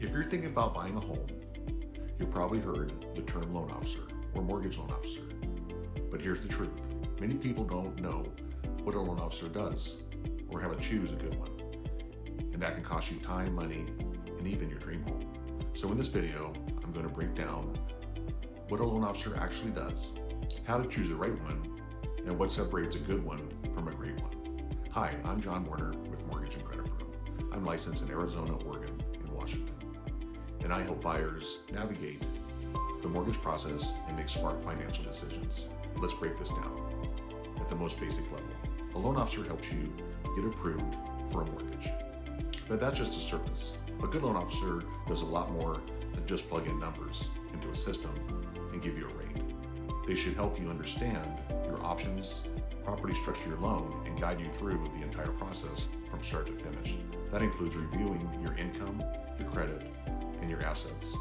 If you're thinking about buying a home, you've probably heard the term loan officer or mortgage loan officer. But here's the truth. Many people don't know what a loan officer does or how to choose a good one. And that can cost you time, money, and even your dream home. So in this video, I'm going to break down what a loan officer actually does, how to choose the right one, and what separates a good one from a great one. Hi, I'm John Werner with Mortgage and Credit Pro. I'm licensed in Arizona, Oregon, and Washington. And I help buyers navigate the mortgage process and make smart financial decisions. Let's break this down at the most basic level. A loan officer helps you get approved for a mortgage. But that's just a surface. A good loan officer does a lot more than just plug in numbers into a system and give you a rate. They should help you understand your options, properly structure your loan, and guide you through the entire process from start to finish. That includes reviewing your income, your credit, and your assets,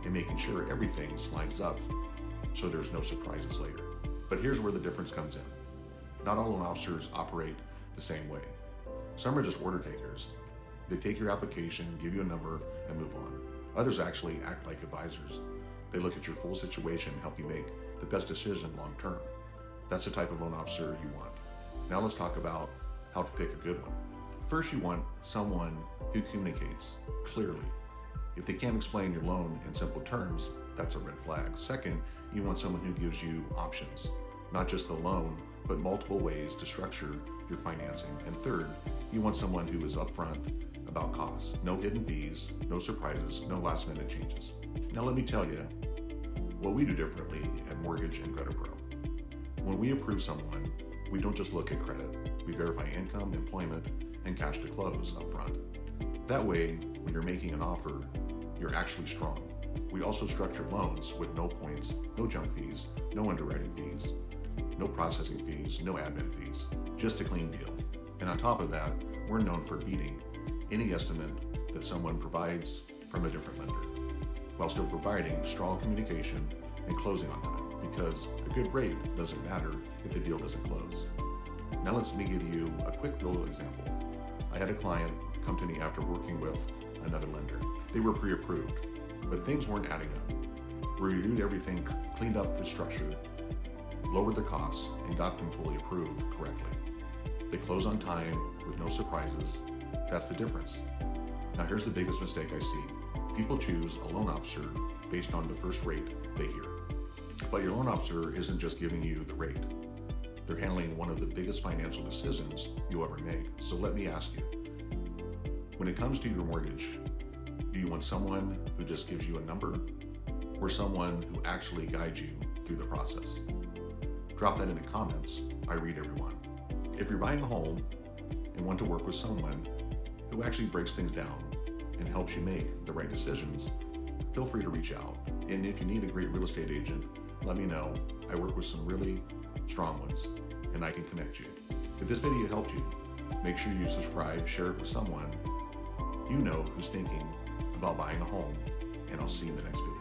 and making sure everything lines up so there's no surprises later. But here's where the difference comes in. Not all loan officers operate the same way. Some are just order takers. They take your application, give you a number, and move on. Others actually act like advisors. They look at your full situation and help you make the best decision long term. That's the type of loan officer you want. Now let's talk about how to pick a good one. First, you want someone who communicates clearly. If they can't explain your loan in simple terms, that's a red flag. Second, you want someone who gives you options, not just the loan, but multiple ways to structure your financing. And third, you want someone who is upfront about costs. No hidden fees, no surprises, no last minute changes. Now let me tell you what we do differently at Mortgage and Credit Pro. When we approve someone, we don't just look at credit. We verify income, employment, and cash to close upfront. That way, when you're making an offer, you're actually strong. We also structure loans with no points, no junk fees, no underwriting fees, no processing fees, no admin fees, just a clean deal. And on top of that, we're known for beating any estimate that someone provides from a different lender, while still providing strong communication and closing on time, because a good rate doesn't matter if the deal doesn't close. Now let me give you a quick real example. I had a client come to me after working with another lender. They were pre-approved, but things weren't adding up. We reviewed everything, cleaned up the structure, lowered the costs, and got them fully approved correctly. They close on time with no surprises. That's the difference. Now here's the biggest mistake I see. People choose a loan officer based on the first rate they hear. But your loan officer isn't just giving you the rate. They're handling one of the biggest financial decisions you ever make. So let me ask you, when it comes to your mortgage, do you want someone who just gives you a number or someone who actually guides you through the process? Drop that in the comments. I read everyone. If you're buying a home and want to work with someone who actually breaks things down and helps you make the right decisions, feel free to reach out. And if you need a great real estate agent, let me know. I work with some really strong ones and I can connect you. If this video helped you, make sure you subscribe, share it with someone you know who's thinking about buying a home, and I'll see you in the next video.